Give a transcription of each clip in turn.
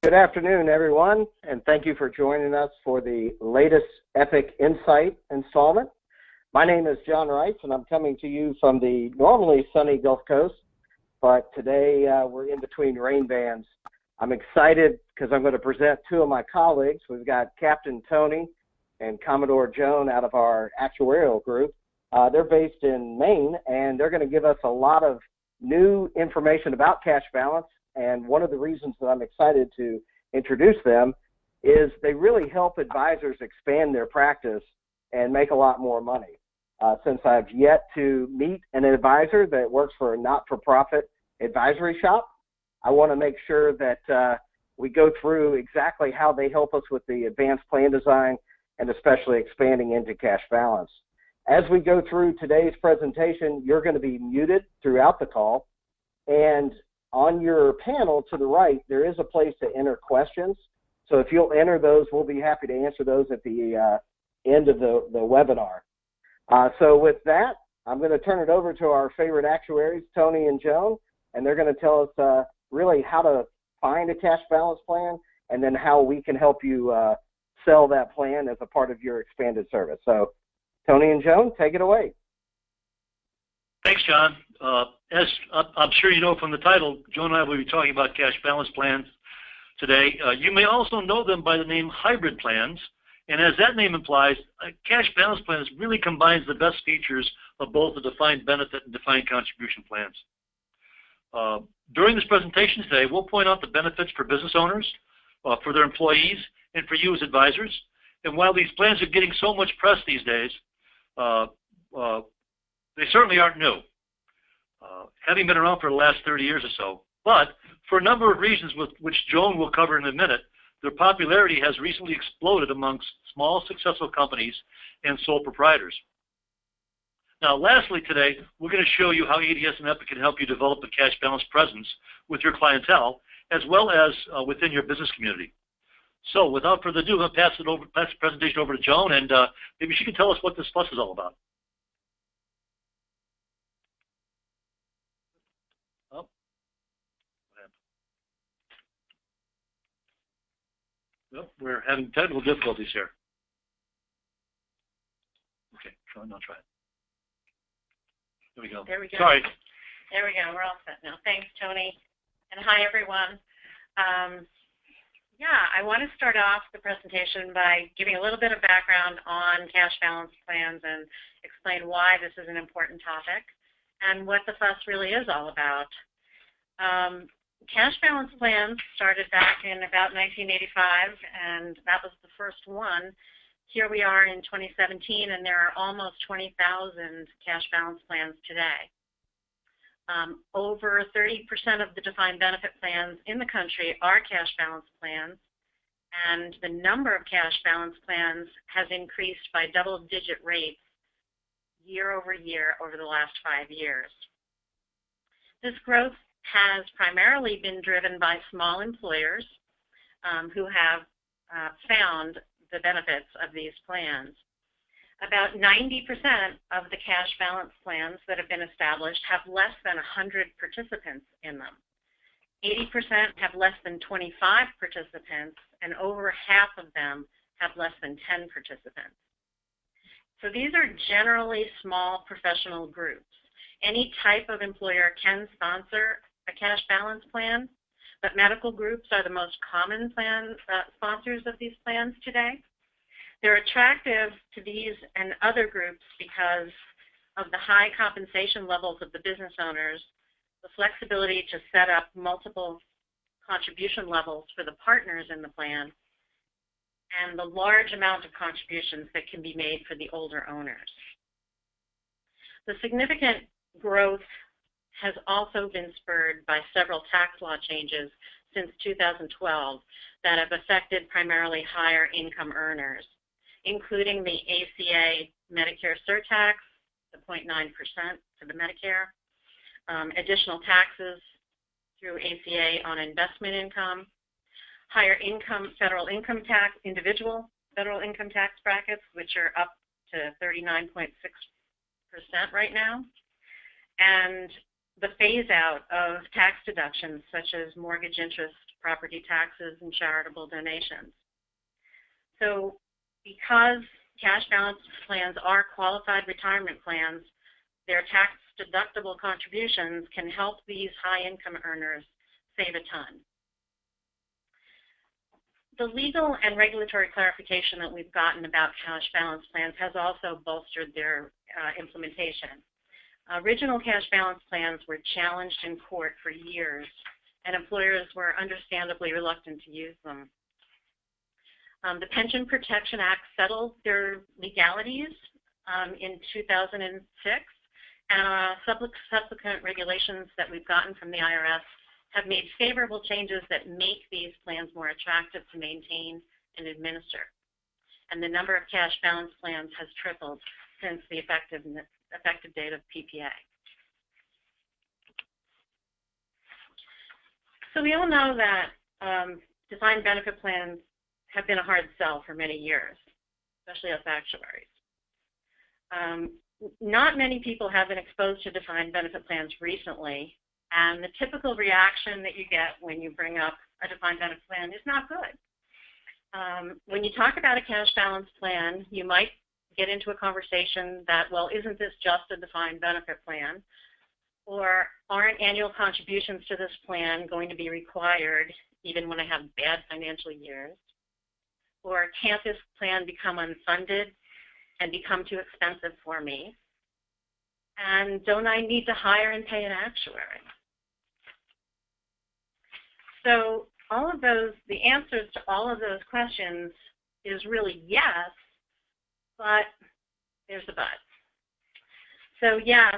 Good afternoon, everyone, and thank you for joining us for the latest Epic Insight installment. My name is John Rice, and I'm coming to you from the normally sunny Gulf Coast, but today we're in between rain bands. I'm excited because I'm going to present two of my colleagues. We've got Captain Tony and Commodore Joan out of our actuarial group. They're based in Maine, and they're going to give us a lot of new information about cash balance. And one of the reasons that I'm excited to introduce them is they really help advisors expand their practice and make a lot more money. Since I've yet to meet an advisor that works for a not-for-profit advisory shop, I want to make sure that we go through exactly how they help us with the advanced plan design and especially expanding into cash balance. As we go through today's presentation, you're going to be muted throughout the call, and on your panel to the right, there is a place to enter questions. So if you'll enter those, we'll be happy to answer those at the end of the webinar. So with that, I'm going to turn it over to our favorite actuaries, Tony and Joan, and they're going to tell us really how to find a cash balance plan and then how we can help you sell that plan as a part of your expanded service. So Tony and Joan, take it away. Thanks, John. As I'm sure you know from the title, Joan and I will be talking about cash balance plans today. You may also know them by the name hybrid plans, and as that name implies, cash balance plans really combines the best features of both the defined benefit and defined contribution plans. During this presentation today, we'll point out the benefits for business owners, for their employees, and for you as advisors. And while these plans are getting so much press these days, they certainly aren't new, having been around for the last 30 years or so. But for a number of reasons, which Joan will cover in a minute, their popularity has recently exploded amongst small, successful companies and sole proprietors. Now, lastly today, we're going to show you how ADS and Epic can help you develop a cash balance presence with your clientele, as well as within your business community. So without further ado, I'm going to pass the presentation over to Joan, and maybe she can tell us what this fuss is all about. Well, we're having technical difficulties here. Okay, I'll try it. There we go. There we go. Sorry. There we go. We're all set now. Thanks, Tony. And hi, everyone. I want to start off the presentation by giving a little bit of background on cash balance plans and explain why this is an important topic and what the fuss really is all about. Cash balance plans started back in about 1985, and that was the first one. Here we are in 2017, and there are almost 20,000 cash balance plans today. Over 30% of the defined benefit plans in the country are cash balance plans, and the number of cash balance plans has increased by double-digit rates year over year over the last 5 years. This growth has primarily been driven by small employers who have found the benefits of these plans. About 90% of the cash balance plans that have been established have less than 100 participants in them. 80% have less than 25 participants, and over half of them have less than 10 participants. So these are generally small professional groups. Any type of employer can sponsor a cash balance plan, but medical groups are the most common sponsors of these plans today. They're attractive to these and other groups because of the high compensation levels of the business owners, the flexibility to set up multiple contribution levels for the partners in the plan, and the large amount of contributions that can be made for the older owners. The significant growth has also been spurred by several tax law changes since 2012 that have affected primarily higher income earners, including the ACA Medicare surtax, the 0.9% for the Medicare, additional taxes through ACA on investment income, higher income federal income tax, individual federal income tax brackets, which are up to 39.6% right now, and the phase out of tax deductions such as mortgage interest property taxes, and charitable donations. So because cash balance plans are qualified retirement plans, their tax-deductible contributions can help these high-income earners save a ton. The legal and regulatory clarification that we've gotten about cash balance plans has also bolstered their implementation. Original cash balance plans were challenged in court for years, and employers were understandably reluctant to use them. The Pension Protection Act settled their legalities in 2006, and subsequent regulations that we've gotten from the IRS have made favorable changes that make these plans more attractive to maintain and administer. And the number of cash balance plans has tripled since the effective date of PPA. So we all know that defined benefit plans have been a hard sell for many years, especially us actuaries. Not many people have been exposed to defined benefit plans recently, and the typical reaction that you get when you bring up a defined benefit plan is not good. When you talk about a cash balance plan, you might get into a conversation that, well, isn't this just a defined benefit plan? Or aren't annual contributions to this plan going to be required even when I have bad financial years? Or can't this plan become unfunded and become too expensive for me? And don't I need to hire and pay an actuary? So all of those, the answers to all of those questions is really yes, but there's a but. So yes,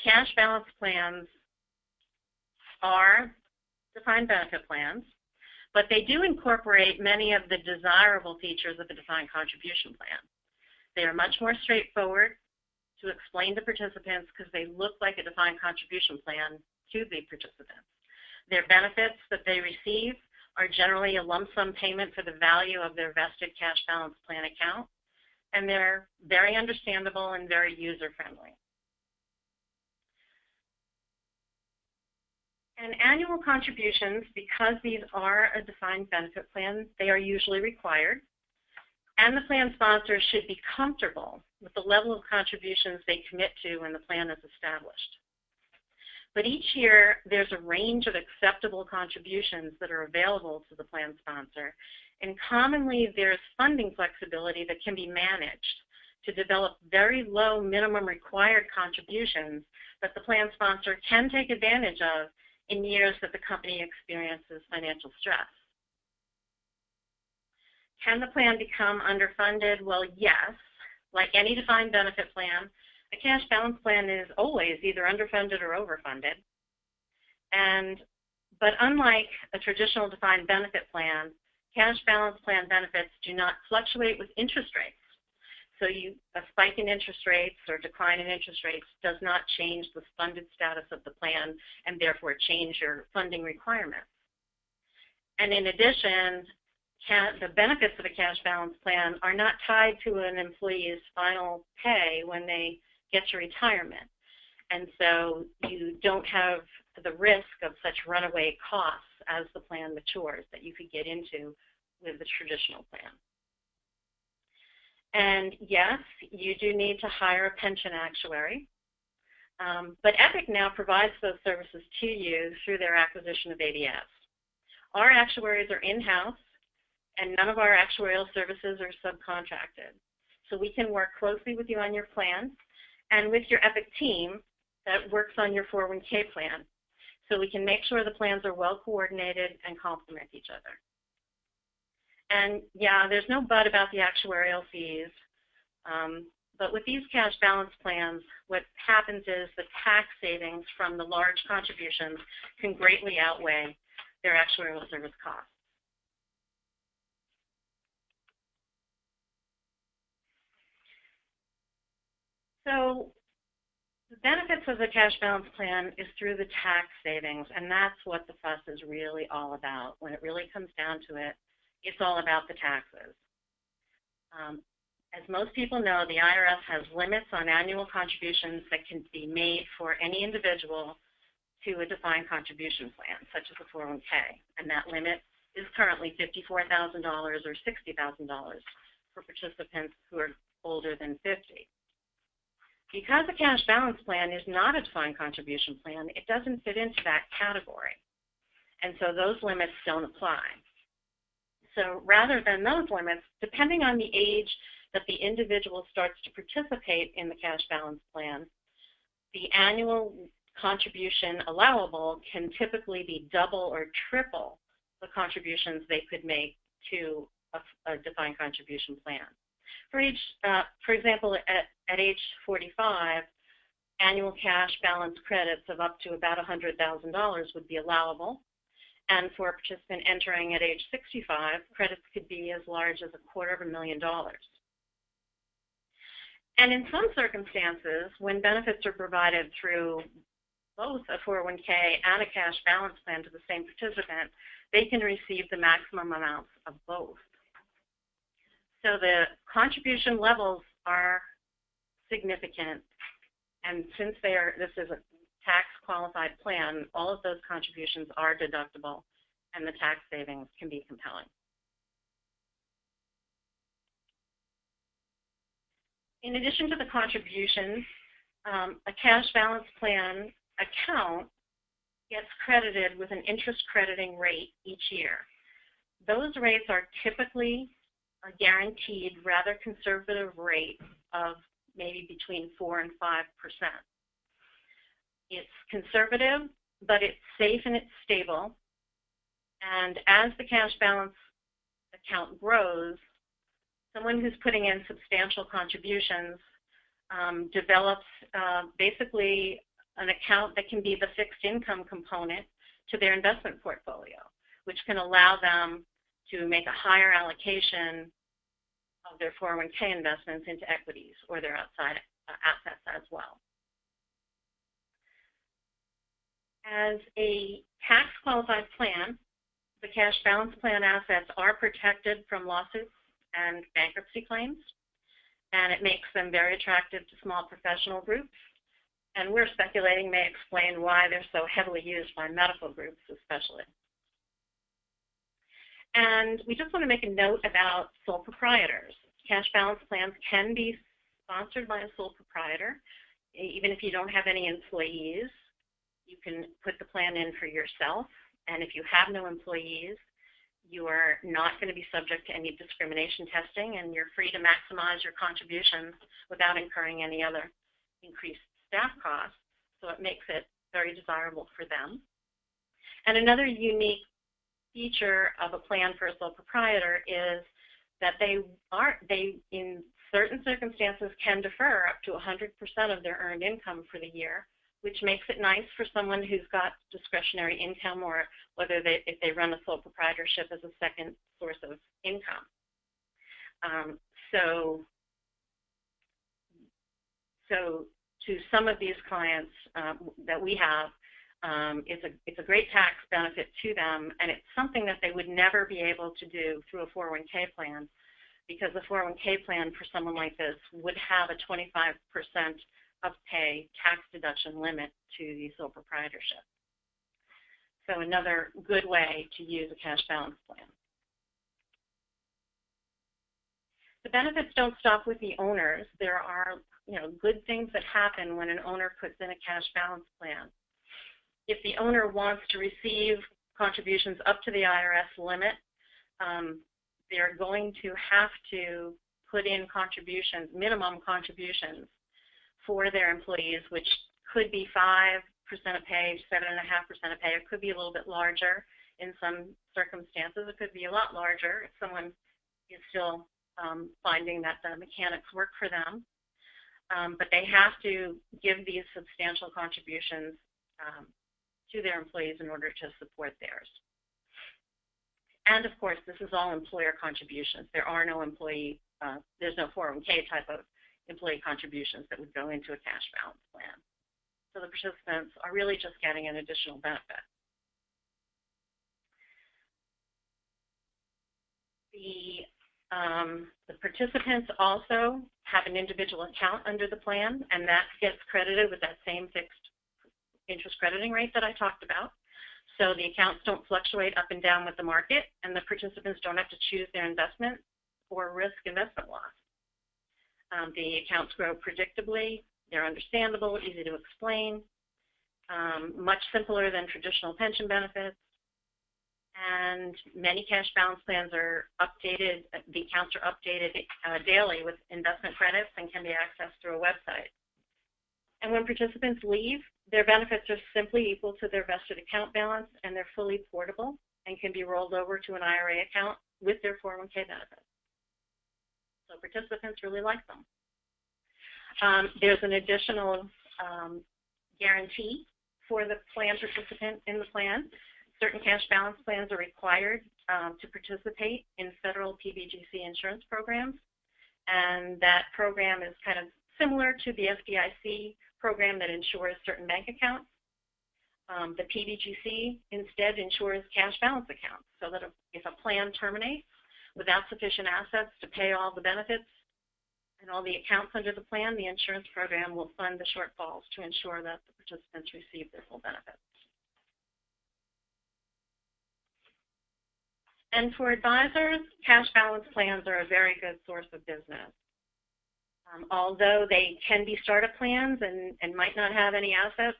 cash balance plans are defined benefit plans, but they do incorporate many of the desirable features of a defined contribution plan. They are much more straightforward to explain to participants because they look like a defined contribution plan to the participants. Their benefits that they receive are generally a lump sum payment for the value of their vested cash balance plan account, and they're very understandable and very user-friendly. And annual contributions, because these are a defined benefit plan, they are usually required, and the plan sponsor should be comfortable with the level of contributions they commit to when the plan is established. But each year, there's a range of acceptable contributions that are available to the plan sponsor, and commonly there's funding flexibility that can be managed to develop very low minimum required contributions that the plan sponsor can take advantage of in years that the company experiences financial stress. Can the plan become underfunded? Well, yes. Like any defined benefit plan, a cash balance plan is always either underfunded or overfunded. But unlike a traditional defined benefit plan, cash balance plan benefits do not fluctuate with interest rates. So a spike in interest rates or decline in interest rates does not change the funded status of the plan and therefore change your funding requirements. And in addition, the benefits of a cash balance plan are not tied to an employee's final pay when they get to retirement. And so you don't have the risk of such runaway costs as the plan matures that you could get into with the traditional plan. And yes, you do need to hire a pension actuary, but Epic now provides those services to you through their acquisition of ADS. Our actuaries are in-house, and none of our actuarial services are subcontracted. So we can work closely with you on your plan and with your Epic team that works on your 401k plan. So we can make sure the plans are well coordinated and complement each other. And yeah, there's no but about the actuarial fees, but with these cash balance plans, what happens is the tax savings from the large contributions can greatly outweigh their actuarial service costs. So the benefits of the cash balance plan is through the tax savings, and that's what the fuss is really all about. When it really comes down to it, it's all about the taxes. As most people know, the IRS has limits on annual contributions that can be made for any individual to a defined contribution plan, such as a 401k, and that limit is currently $54,000 or $60,000 for participants who are older than 50. Because a cash balance plan is not a defined contribution plan, it doesn't fit into that category, and so those limits don't apply. So rather than those limits, depending on the age that the individual starts to participate in the cash balance plan, the annual contribution allowable can typically be double or triple the contributions they could make to a defined contribution plan. For example, at age 45, annual cash balance credits of up to about $100,000 would be allowable. And for a participant entering at age 65, credits could be as large as $250,000. And in some circumstances, when benefits are provided through both a 401k and a cash balance plan to the same participant, they can receive the maximum amounts of both. So the contribution levels are significant, and since this is a tax-qualified plan, all of those contributions are deductible, and the tax savings can be compelling. In addition to the contributions, a cash balance plan account gets credited with an interest crediting rate each year. Those rates are typically a guaranteed, rather conservative rate of maybe between 4 and 5%. It's conservative, but it's safe and it's stable. And as the cash balance account grows, someone who's putting in substantial contributions develops basically an account that can be the fixed income component to their investment portfolio, which can allow them to make a higher allocation of their 401k investments into equities or their outside assets as well. As a tax-qualified plan, the cash balance plan assets are protected from lawsuits and bankruptcy claims, and it makes them very attractive to small professional groups, and we're speculating may explain why they're so heavily used by medical groups especially. And we just want to make a note about sole proprietors. Cash balance plans can be sponsored by a sole proprietor. Even if you don't have any employees, you can put the plan in for yourself, and if you have no employees, you are not going to be subject to any discrimination testing, and you're free to maximize your contributions without incurring any other increased staff costs, so it makes it very desirable for them. And another unique feature of a plan for a sole proprietor is that they in certain circumstances can defer up to 100% of their earned income for the year, which makes it nice for someone who's got discretionary income, or whether if they run a sole proprietorship as a second source of income. So to some of these clients that we have, it's a great tax benefit to them, and it's something that they would never be able to do through a 401k plan, because the 401k plan for someone like this would have a 25% of pay tax deduction limit to the sole proprietorship. So another good way to use a cash balance plan. The benefits don't stop with the owners. There are good things that happen when an owner puts in a cash balance plan. If the owner wants to receive contributions up to the IRS limit, they're going to have to put in contributions, minimum contributions for their employees, which could be 5% of pay, 7.5% of pay. It could be a little bit larger in some circumstances. It could be a lot larger if someone is still finding that the mechanics work for them. But they have to give these substantial contributions to their employees in order to support theirs. And of course, this is all employer contributions. There are no there's no 401k type of employee contributions that would go into a cash balance plan. So the participants are really just getting an additional benefit. The participants also have an individual account under the plan, and that gets credited with that same fixed interest crediting rate that I talked about. So the accounts don't fluctuate up and down with the market, and the participants don't have to choose their investment or risk investment loss. The accounts grow predictably, they're understandable, easy to explain, much simpler than traditional pension benefits, and many cash balance plans are updated, the accounts are updated daily with investment credits and can be accessed through a website. And when participants leave, their benefits are simply equal to their vested account balance, and they're fully portable and can be rolled over to an IRA account with their 401k benefits. So participants really like them. There's an additional guarantee for the plan participant in the plan. Certain cash balance plans are required to participate in federal PBGC insurance programs, and that program is kind of similar to the FDIC program that insures certain bank accounts. The PBGC instead insures cash balance accounts, so that if a plan terminates without sufficient assets to pay all the benefits and all the accounts under the plan, the insurance program will fund the shortfalls to ensure that the participants receive their full benefits. And for advisors, cash balance plans are a very good source of business. Although they can be startup plans and might not have any assets,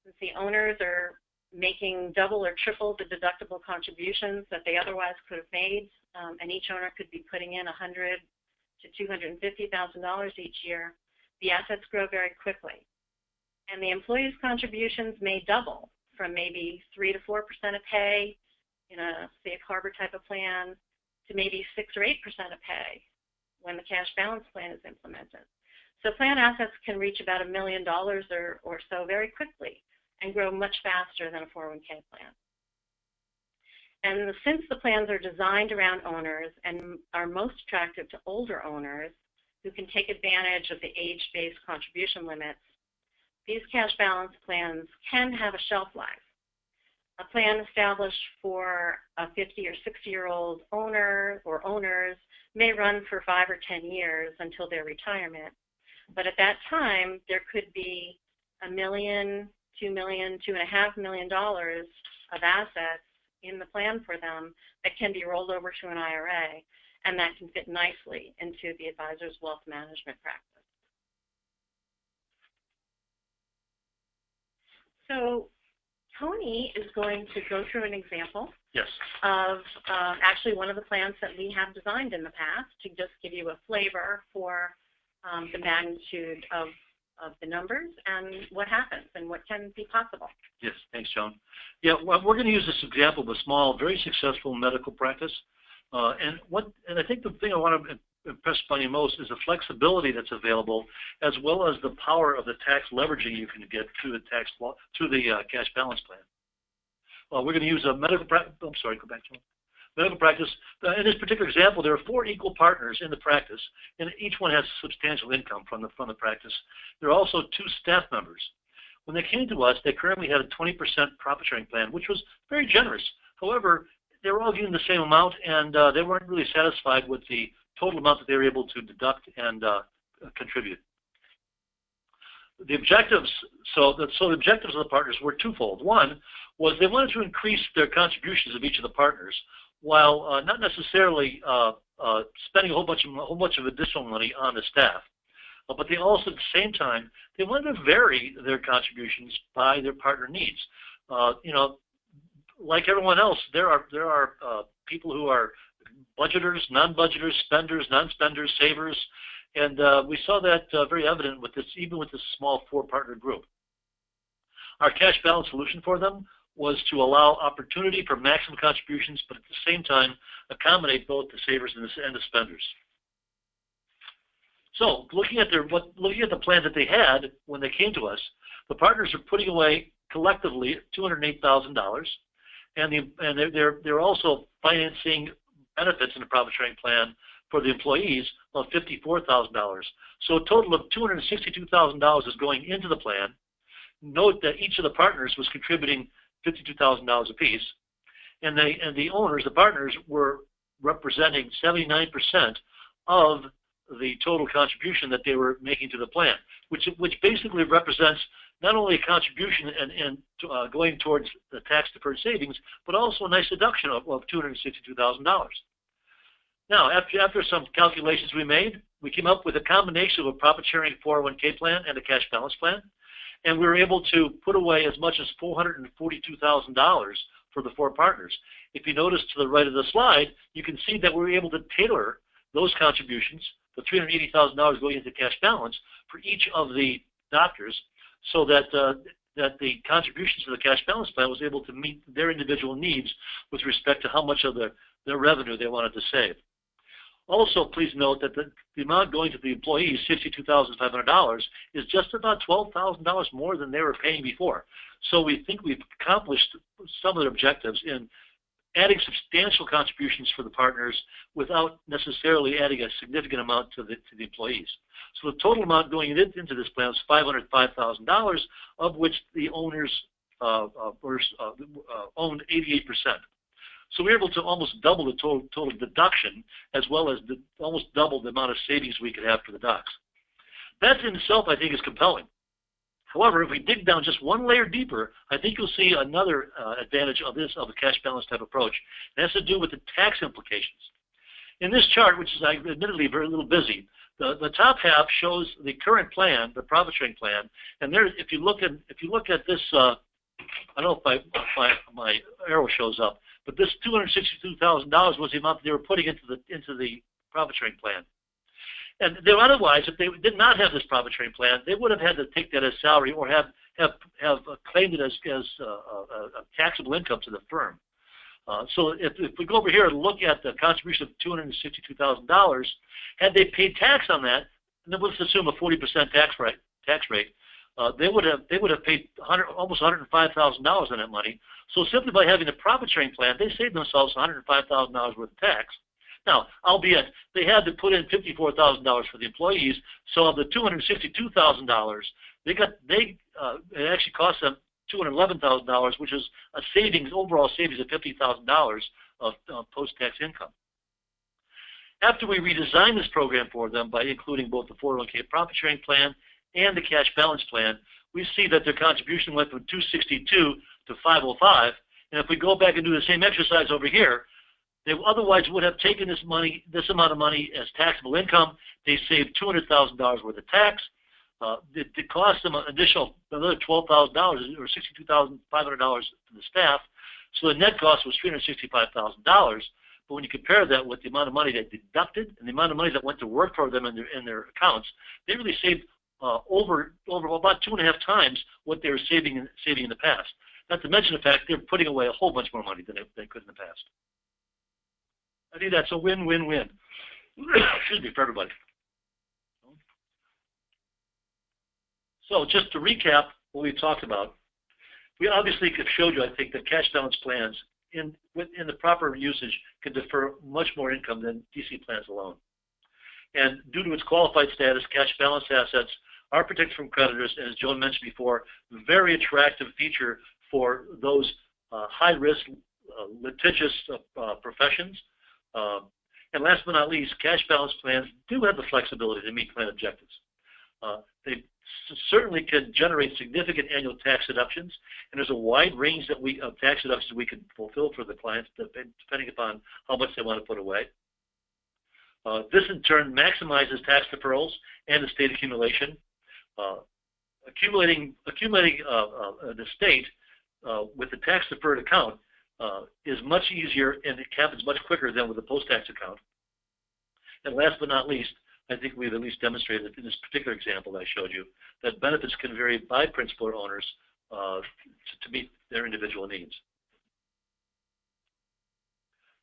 since the owners are making double or triple the deductible contributions that they otherwise could have made, and each owner could be putting in $100,000 to $250,000 each year, the assets grow very quickly. And the employees' contributions may double from maybe 3 to 4% of pay in a safe harbor type of plan to maybe 6 or 8% of pay when the cash balance plan is implemented. So plan assets can reach about $1 million or so very quickly and grow much faster than a 401k plan. And since the plans are designed around owners and are most attractive to older owners who can take advantage of the age-based contribution limits, these cash balance plans can have a shelf life. A plan established for a 50 or 60-year-old owner or owners may run for 5 or 10 years until their retirement. But at that time, there could be $1 million, $2 million, $2.5 million of assets in the plan for them that can be rolled over to an IRA, and that can fit nicely into the advisor's wealth management practice. So Tony is going to go through an example of actually one of the plans that we have designed in the past to just give you a flavor for the magnitude of the numbers and what happens and what can be possible. Yes, thanks, Joan. Yeah, well, we're going to use this example of a small, very successful medical practice. And I think the thing I want to impress upon you most is the flexibility that's available, as well as the power of the tax leveraging you can get through the cash balance plan. We're going to use a medical practice. I'm sorry, go back to medical practice. In this particular example, there are 4 equal partners in the practice, and each one has substantial income from the practice. There are also 2 staff members. When they came to us, they currently had a 20% profit sharing plan, which was very generous. However, they were all getting the same amount, and they weren't really satisfied with the total amount that they were able to deduct and contribute. The objectives, so the objectives of the partners were twofold. One was they wanted to increase their contributions of each of the partners, while not necessarily spending a whole bunch of additional money on the staff. But they also, at the same time, they wanted to vary their contributions by their partner needs. You know, like everyone else, there are people who are budgeters, non-budgeters, spenders, non-spenders, savers, and we saw that very evident with this, even with this small 4-partner group. Our cash balance solution for them was to allow opportunity for maximum contributions, but at the same time accommodate both the savers and the spenders. So, looking at the plan that they had when they came to us, the partners are putting away collectively $208,000, and they're also financing benefits in the profit sharing plan for the employees of $54,000. So a total of $262,000 is going into the plan. Note that each of the partners was contributing $52,000 apiece, and the owners, the partners, were representing 79% of the total contribution that they were making to the plan, which basically represents not only a contribution and going towards the tax-deferred savings, but also a nice deduction of $262,000. Now, after some calculations we made, we came up with a combination of a profit-sharing 401k plan and a cash balance plan, and we were able to put away as much as $442,000 for the 4 partners. If you notice to the right of the slide, you can see that we were able to tailor those contributions, the $380,000 going into cash balance, for each of the doctors, so that that the contributions to the cash balance plan was able to meet their individual needs with respect to how much of their revenue they wanted to save. Also, please note that the amount going to the employees, $62,500, is just about $12,000 more than they were paying before. So we think we've accomplished some of the objectives in adding substantial contributions for the partners without necessarily adding a significant amount to the employees. So the total amount going into this plan is $505,000, of which the owners owned 88%. So we were able to almost double the total deduction, as well as almost double the amount of savings we could have for the docs. That in itself, I think, is compelling. However, if we dig down just one layer deeper, I think you'll see another advantage of a cash balance type approach. It has to do with the tax implications. In this chart, which is admittedly very little busy, the top half shows the current plan, the profit sharing plan, and there, if you look at this, I don't know if my arrow shows up, but this $262,000 was the amount that they were putting into the profit sharing plan. And they otherwise, if they did not have this profit sharing plan, they would have had to take that as salary or have claimed it as a taxable income to the firm. So if we go over here and look at the contribution of $262,000, had they paid tax on that, and then let's assume a 40% tax rate, they would have paid almost $105,000 on that money. So simply by having a profit sharing plan, they saved themselves $105,000 worth of tax. Now, albeit they had to put in $54,000 for the employees, so of the $262,000, it actually cost them $211,000, which is a overall savings of $50,000 of post-tax income. After we redesigned this program for them by including both the 401k profit sharing plan and the cash balance plan, we see that their contribution went from $262 to $505, and if we go back and do the same exercise over here, they otherwise would have taken this amount of money as taxable income. They saved $200,000 worth of tax. It cost them another $12,000 or $62,500 to the staff. So the net cost was $365,000. But when you compare that with the amount of money they deducted and the amount of money that went to work for them in their accounts, they really saved over about 2.5 times what they were saving in the past. Not to mention the fact they're putting away a whole bunch more money than they could in the past. I think that's a win-win-win. Excuse me, for everybody. So just to recap what we've talked about, we obviously have showed you, I think, that cash balance plans in the proper usage can defer much more income than DC plans alone. And due to its qualified status, cash balance assets are protected from creditors, and as Joan mentioned before, a very attractive feature for those high-risk, litigious professions. And last but not least, cash balance plans do have the flexibility to meet plan objectives. They certainly can generate significant annual tax deductions, and there's a wide range of tax deductions we can fulfill for the clients depending upon how much they want to put away. This in turn maximizes tax deferrals and estate accumulation. Accumulating an estate with a tax deferred account is much easier, and it happens much quicker than with a post-tax account. And last but not least, I think we've at least demonstrated in this particular example that I showed you that benefits can vary by principal or owners to meet their individual needs.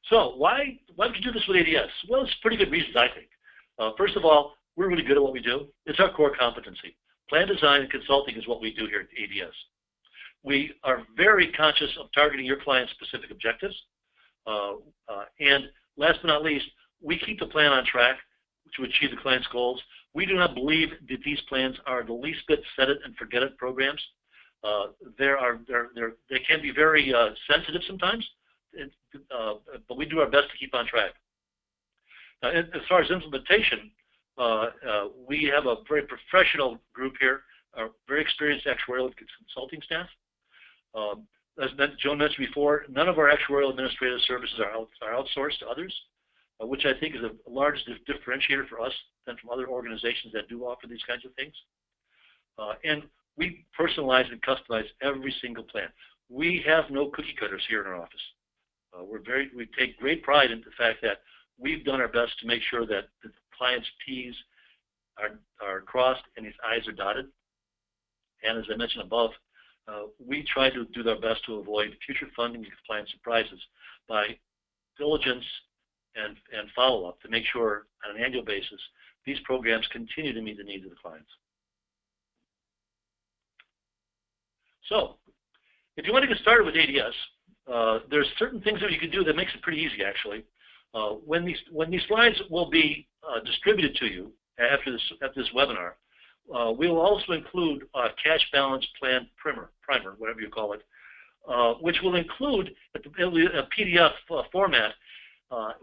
So why would you do this with ADS? Well, it's pretty good reasons, I think. First of all, we're really good at what we do. It's our core competency. Plan design and consulting is what we do here at ADS. We are very conscious of targeting your client's specific objectives. And last but not least, we keep the plan on track to achieve the client's goals. We do not believe that these plans are the least bit set it and forget it programs. They can be very sensitive sometimes, but we do our best to keep on track. As far as implementation, we have a very professional group here our very experienced actuarial consulting staff. As Joan mentioned before, none of our actuarial administrative services are outsourced to others, which I think is a large differentiator for us than from other organizations that do offer these kinds of things. And we personalize and customize every single plan. We have no cookie cutters here in our office. We take great pride in the fact that we've done our best to make sure that the client's T's are crossed and his I's are dotted. And as I mentioned above, we try to do our best to avoid future funding and compliance surprises by diligence and follow-up to make sure on an annual basis these programs continue to meet the needs of the clients. So, if you want to get started with ADS, there's certain things that you can do that makes it pretty easy, actually. When these slides will be distributed to you after this webinar, we will also include a cash balance plan primer, whatever you call it, which will include a PDF format.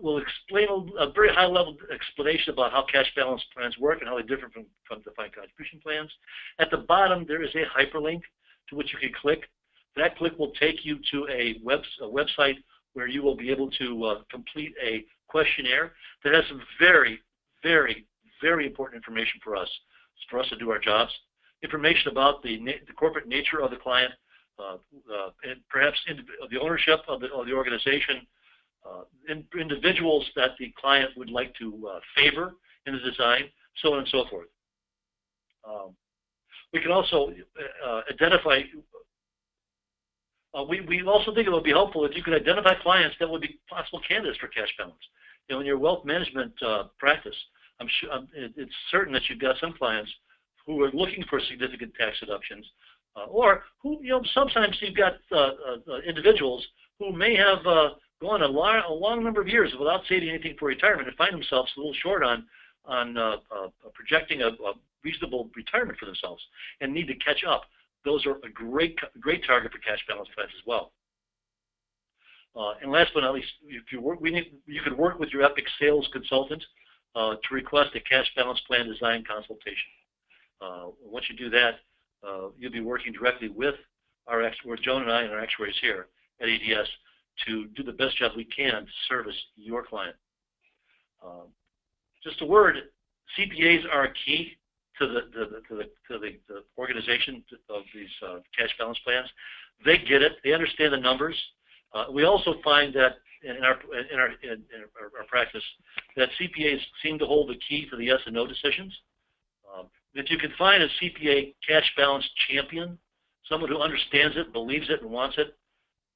Will explain a very high-level explanation about how cash balance plans work and how they're different from defined contribution plans. At the bottom, there is a hyperlink to which you can click. That click will take you to a website where you will be able to complete a questionnaire that has some very, very, very important information for us to do our jobs. Information about the corporate nature of the client, and perhaps the ownership of the organization, individuals that the client would like to favor in the design, so on and so forth. We can also identify. We also think it would be helpful if you could identify clients that would be possible candidates for cash balance. You know, in your wealth management practice, I'm sure it's certain that you've got some clients who are looking for significant tax deductions, or who, you know, sometimes you've got individuals who may have gone a long number of years without saving anything for retirement and find themselves a little short on projecting a reasonable retirement for themselves and need to catch up. Those are a great target for cash balance plans as well. And last but not least, if you could work with your EPIC sales consultant to request a cash balance plan design consultation. Once you do that, you'll be working directly with Joan and I and our actuaries here at ADS to do the best job we can to service your client. Just a word, CPAs are key to the organization of these cash balance plans. They get it. They understand the numbers. We also find that in our practice that CPAs seem to hold the key for the yes and no decisions. If you can find a CPA cash balance champion, someone who understands it, believes it, and wants it,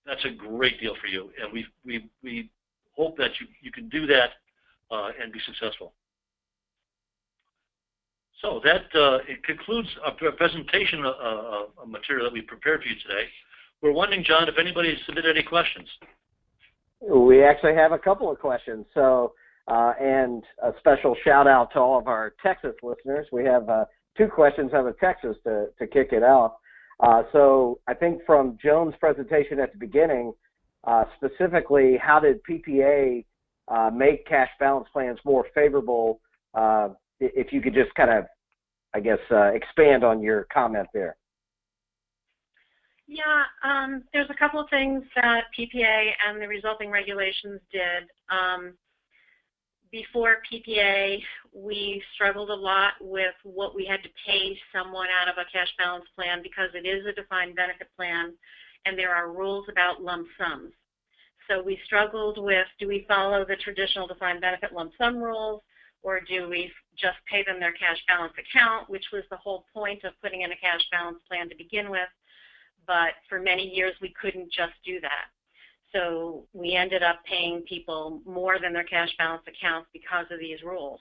that's a great deal for you. And we hope that you can do that and be successful. So that it concludes our presentation material that we prepared for you today. We're wondering, John, if anybody has submitted any questions. We actually have a couple of questions. So, and a special shout out to all of our Texas listeners. We have 2 questions out of Texas to kick it out. So I think from Joan's presentation at the beginning, specifically, how did PPA make cash balance plans more favorable? If you could just kind of, I guess, expand on your comment there. Yeah, there's a couple of things that PPA and the resulting regulations did. Before PPA, we struggled a lot with what we had to pay someone out of a cash balance plan because it is a defined benefit plan and there are rules about lump sums. So we struggled with, do we follow the traditional defined benefit lump sum rules, or do we just pay them their cash balance account, which was the whole point of putting in a cash balance plan to begin with. But for many years, we couldn't just do that. So we ended up paying people more than their cash balance accounts because of these rules.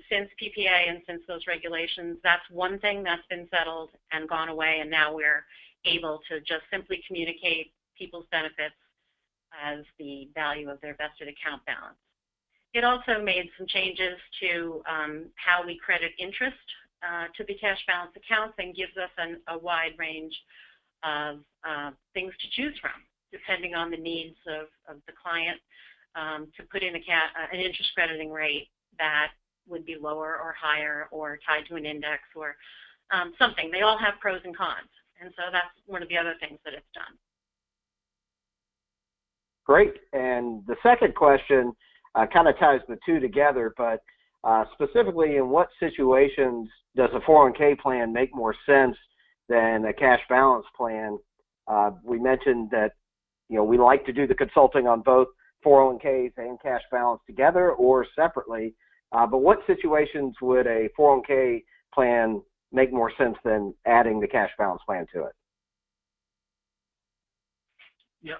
Since PPA and since those regulations, that's one thing that's been settled and gone away, and now we're able to just simply communicate people's benefits as the value of their vested account balance. It also made some changes to how we credit interest to the cash balance accounts and gives us a wide range of things to choose from, depending on the needs of the client, to put in an interest crediting rate that would be lower or higher or tied to an index or something. They all have pros and cons, and so that's one of the other things that it's done. Great. And the second question kind of ties the two together, but specifically, in what situations does a 401k plan make more sense than a cash balance plan? We mentioned that, we like to do the consulting on both 401ks and cash balance together or separately, but what situations would a 401k plan make more sense than adding the cash balance plan to it? Yeah,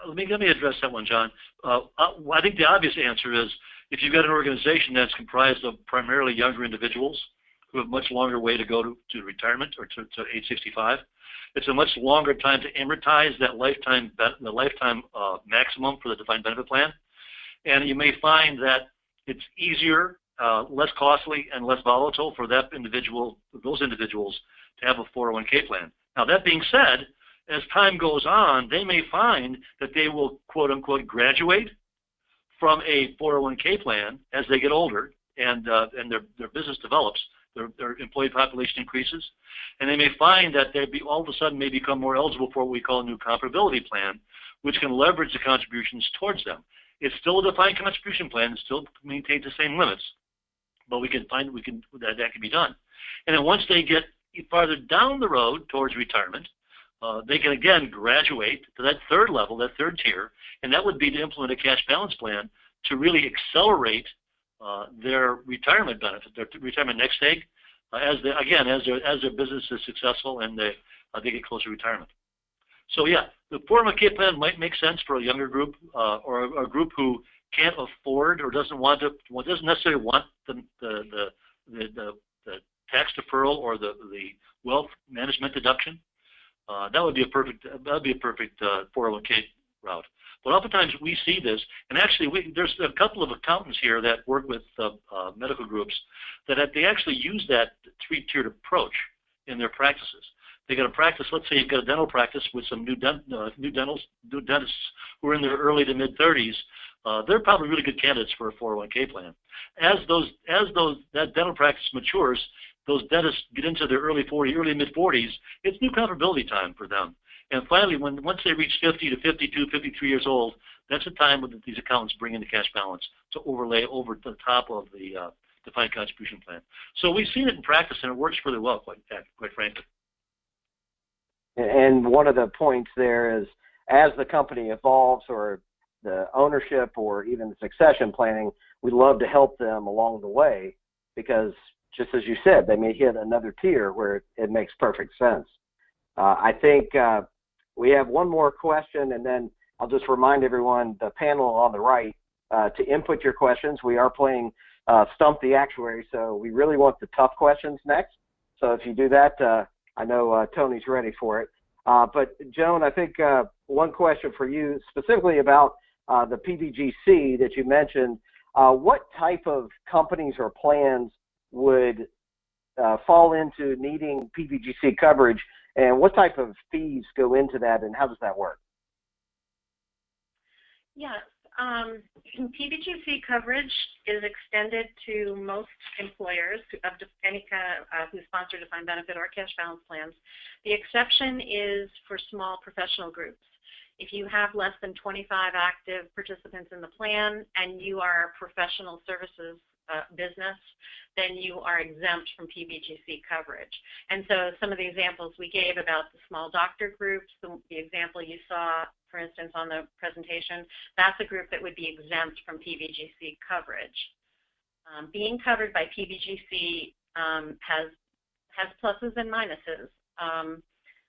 let me address that one, John. I think the obvious answer is if you've got an organization that's comprised of primarily younger individuals who have much longer way to go to retirement or to age 65, it's a much longer time to amortize that lifetime maximum for the defined benefit plan, and you may find that it's easier, less costly, and less volatile for those individuals to have a 401k plan. Now, that being said, as time goes on, they may find that they will, quote unquote, graduate from a 401k plan as they get older and their business develops, their employee population increases, and they may find that they all of a sudden may become more eligible for what we call a new comparability plan, which can leverage the contributions towards them. It's still a defined contribution plan. It still maintains the same limits, but that can be done. And then once they get farther down the road towards retirement, they can again graduate to that third level, that third tier, and that would be to implement a cash balance plan to really accelerate their retirement benefit, their retirement next egg, as their business is successful and they get closer to retirement. So yeah, the 401k plan might make sense for a younger group or a group who can't afford or doesn't necessarily want the tax deferral or the wealth management deduction. That would be a perfect 401k route. But oftentimes we see this, and actually there's a couple of accountants here that work with medical groups that they actually use that three-tiered approach in their practices. They got a practice. Let's say you've got a dental practice with some new dentists who are in their early to mid 30s. They're probably really good candidates for a 401k plan. As that dental practice matures, those dentists get into their early mid 40s. It's new comparability time for them. And finally, once they reach 50 to 52, 53 years old, that's the time when these accountants bring in the cash balance to overlay over the top of the defined contribution plan. So we've seen it in practice, and it works really well, quite frankly. And one of the points there is, as the company evolves or the ownership or even succession planning, we love to help them along the way because, just as you said, they may hit another tier where it makes perfect sense. I think we have one more question, and then I'll just remind everyone, the panel on the right, to input your questions. We are playing Stump the Actuary, so we really want the tough questions next. So if you do that, I know Tony's ready for it. But Joan, I think one question for you specifically about the PBGC that you mentioned. What type of companies or plans would fall into needing PBGC coverage, and what type of fees go into that, and how does that work? Yes, PBGC coverage is extended to most employers of any kind who sponsor defined benefit or cash balance plans. The exception is for small professional groups. If you have less than 25 active participants in the plan and you are a professional services business, then you are exempt from PBGC coverage. And so some of the examples we gave about the small doctor groups, the example you saw, for instance, on the presentation, that's a group that would be exempt from PBGC coverage. Being covered by PBGC has pluses and minuses.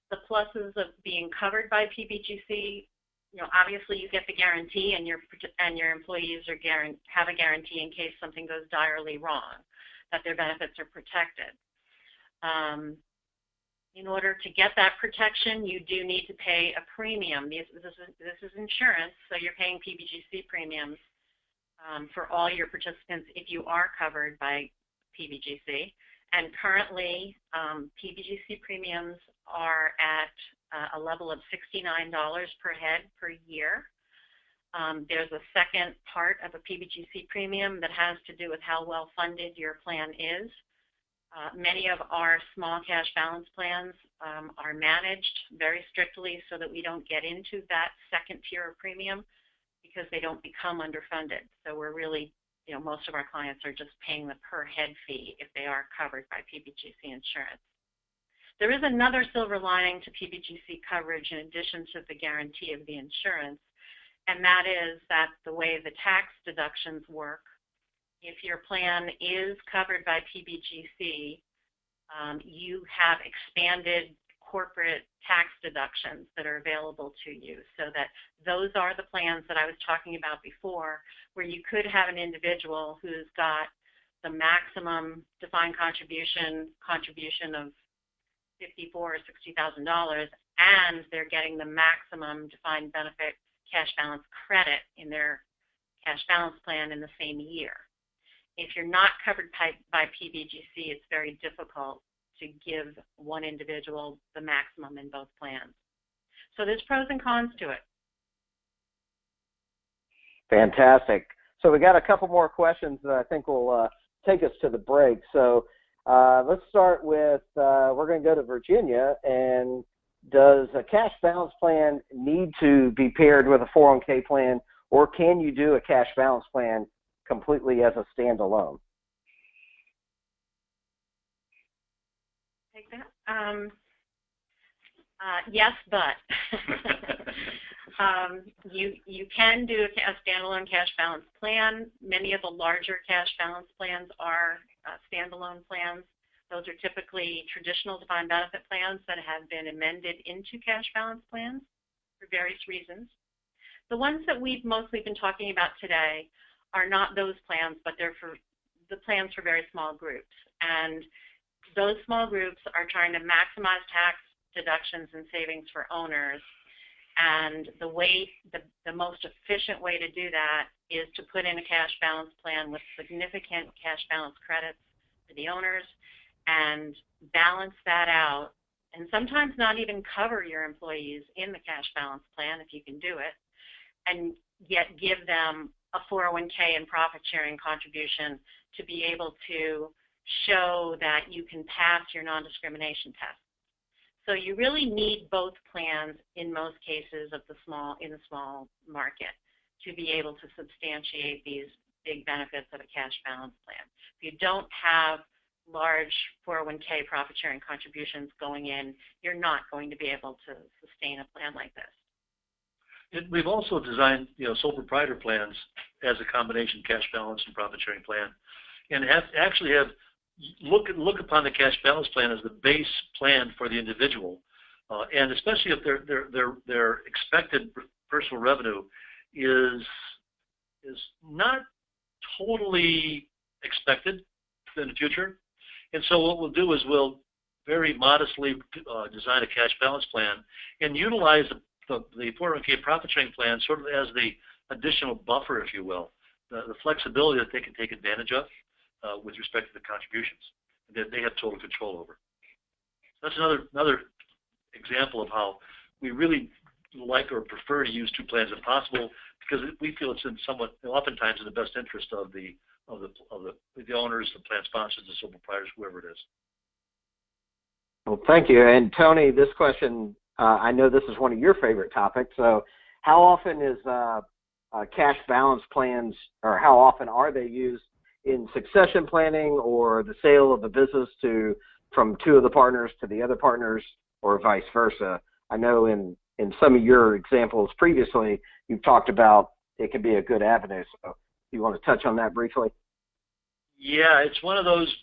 The pluses of being covered by PBGC, obviously you get the guarantee, and your employees have a guarantee in case something goes direly wrong, that their benefits are protected. In order to get that protection, you do need to pay a premium. This is insurance, so you're paying PBGC premiums for all your participants if you are covered by PBGC. And currently, PBGC premiums are at a level of $69 per head per year. There's a second part of a PBGC premium that has to do with how well funded your plan is. Many of our small cash balance plans are managed very strictly so that we don't get into that second tier of premium because they don't become underfunded. So we're really, most of our clients are just paying the per head fee if they are covered by PBGC insurance. There is another silver lining to PBGC coverage in addition to the guarantee of the insurance, and that is that the way the tax deductions work, if your plan is covered by PBGC, you have expanded corporate tax deductions that are available to you, so that those are the plans that I was talking about before, where you could have an individual who's got the maximum defined contribution of $54,000 or $60,000, and they're getting the maximum defined benefit cash balance credit in their cash balance plan in the same year. If you're not covered by PBGC, it's very difficult to give one individual the maximum in both plans. So there's pros and cons to it. Fantastic. So we got a couple more questions that I think will take us to the break. So let's start with, we're going to go to Virginia. And does a cash balance plan need to be paired with a 401k plan, or can you do a cash balance plan completely as a standalone? Take that. Yes, but you can do a standalone cash balance plan. Many of the larger cash balance plans are standalone plans. Those are typically traditional defined benefit plans that have been amended into cash balance plans for various reasons. The ones that we've mostly been talking about today are not those plans, but they're for the plans for very small groups. And those small groups are trying to maximize tax deductions and savings for owners. And the most efficient way to do that is to put in a cash balance plan with significant cash balance credits for the owners and balance that out, and sometimes not even cover your employees in the cash balance plan if you can do it, and yet give them a 401k and profit sharing contribution to be able to show that you can pass your non-discrimination test. So you really need both plans in most cases in the small market to be able to substantiate these big benefits of a cash balance plan. If you don't have large 401k profit sharing contributions going in, you're not going to be able to sustain a plan like this. We've also designed, sole proprietor plans as a combination cash balance and profit sharing plan, and look upon the cash balance plan as the base plan for the individual, and especially if their expected personal revenue is not totally expected in the future. And so what we'll do is we'll very modestly design a cash balance plan and utilize the 401k profit sharing plan sort of as the additional buffer, if you will, the flexibility that they can take advantage of with respect to the contributions that they have total control over. That's another example of how we really like or prefer to use two plans if possible, because we feel it's oftentimes in the best interest of the owners, the plan sponsors, the sole proprietors, whoever it is. Well, thank you. And Tony, this question, I know this is one of your favorite topics. So how often is cash balance plans, or how often are they used in succession planning or the sale of the business from two of the partners to the other partners, or vice versa? I know in some of your examples previously, you've talked about it can be a good avenue. So you want to touch on that briefly? Yeah, it's one of those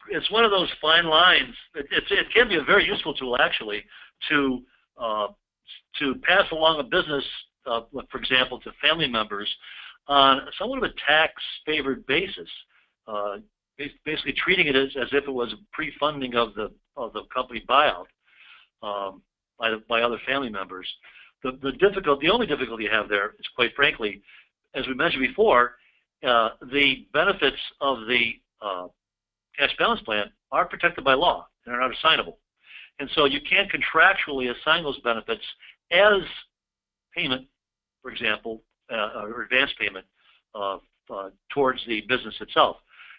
fine lines. It can be a very useful tool, actually, to pass along a business, for example, to family members on somewhat of a tax-favored basis. Basically treating it as if it was a pre-funding of the company buyout by other family members. The only difficulty you have there is, quite frankly, as we mentioned before, the benefits of the cash balance plan are protected by law and are not assignable. And so you can't contractually assign those benefits as payment, for example, or advance payment towards the business itself.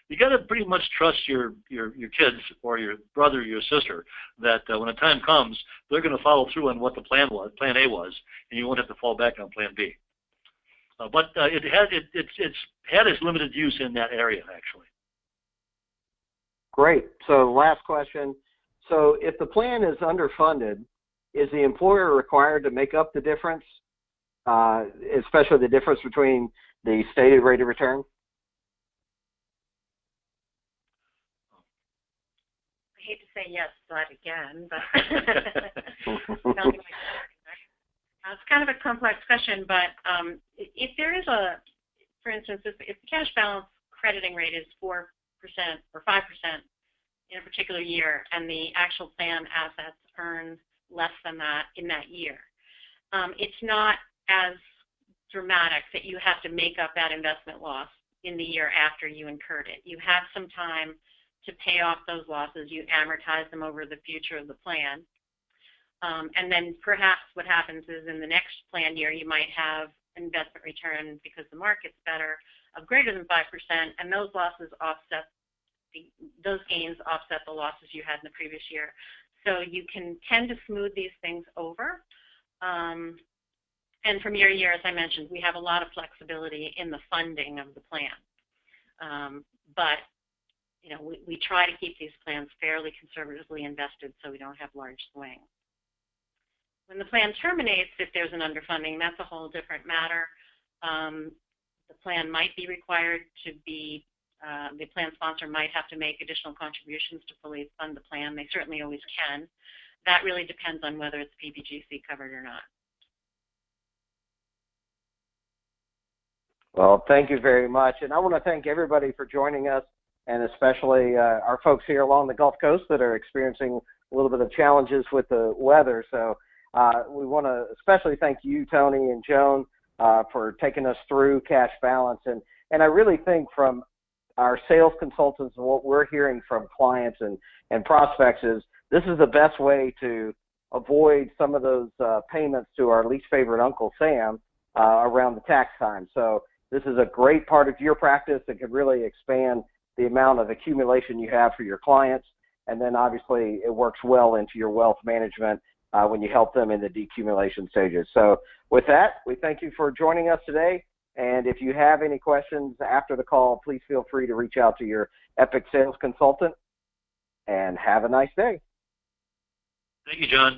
you got to pretty much trust your kids or your brother or your sister that when the time comes, they're going to follow through on what the plan A was, and you won't have to fall back on plan B. But it's had its limited use in that area, actually. Great. So last question. So if the plan is underfunded, is the employer required to make up the difference, especially the difference between the stated rate of return? I hate to say yes to that again, but it's kind of a complex question. But if there is for instance, if the cash balance crediting rate is 4% or 5% in a particular year, and the actual plan assets earn less than that in that year, it's not as dramatic that you have to make up that investment loss in the year after you incurred it. You have some time to pay off those losses. You amortize them over the future of the plan. And then perhaps what happens is in the next plan year, you might have investment return because the market's better of greater than 5%, and those losses offset those gains offset the losses you had in the previous year. So you can tend to smooth these things over. And from year to year, as I mentioned, we have a lot of flexibility in the funding of the plan. But you know, we try to keep these plans fairly conservatively invested so we don't have large swings. When the plan terminates, if there's an underfunding, that's a whole different matter. The plan might be required to be the plan sponsor might have to make additional contributions to fully fund the plan. They certainly always can. That really depends on whether it's PBGC covered or not. Well, thank you very much. And I want to thank everybody for joining us, and especially our folks here along the Gulf Coast that are experiencing a little bit of challenges with the weather. So we want to especially thank you, Tony and Joan, for taking us through cash balance. And I really think from our sales consultants and what we're hearing from clients and prospects is this is the best way to avoid some of those payments to our least favorite Uncle Sam around the tax time. So this is a great part of your practice that could really expand the amount of accumulation you have for your clients. And then obviously it works well into your wealth management when you help them in the decumulation stages. So with that, we thank you for joining us today. And if you have any questions after the call, please feel free to reach out to your Epic sales consultant, and have a nice day. Thank you, John.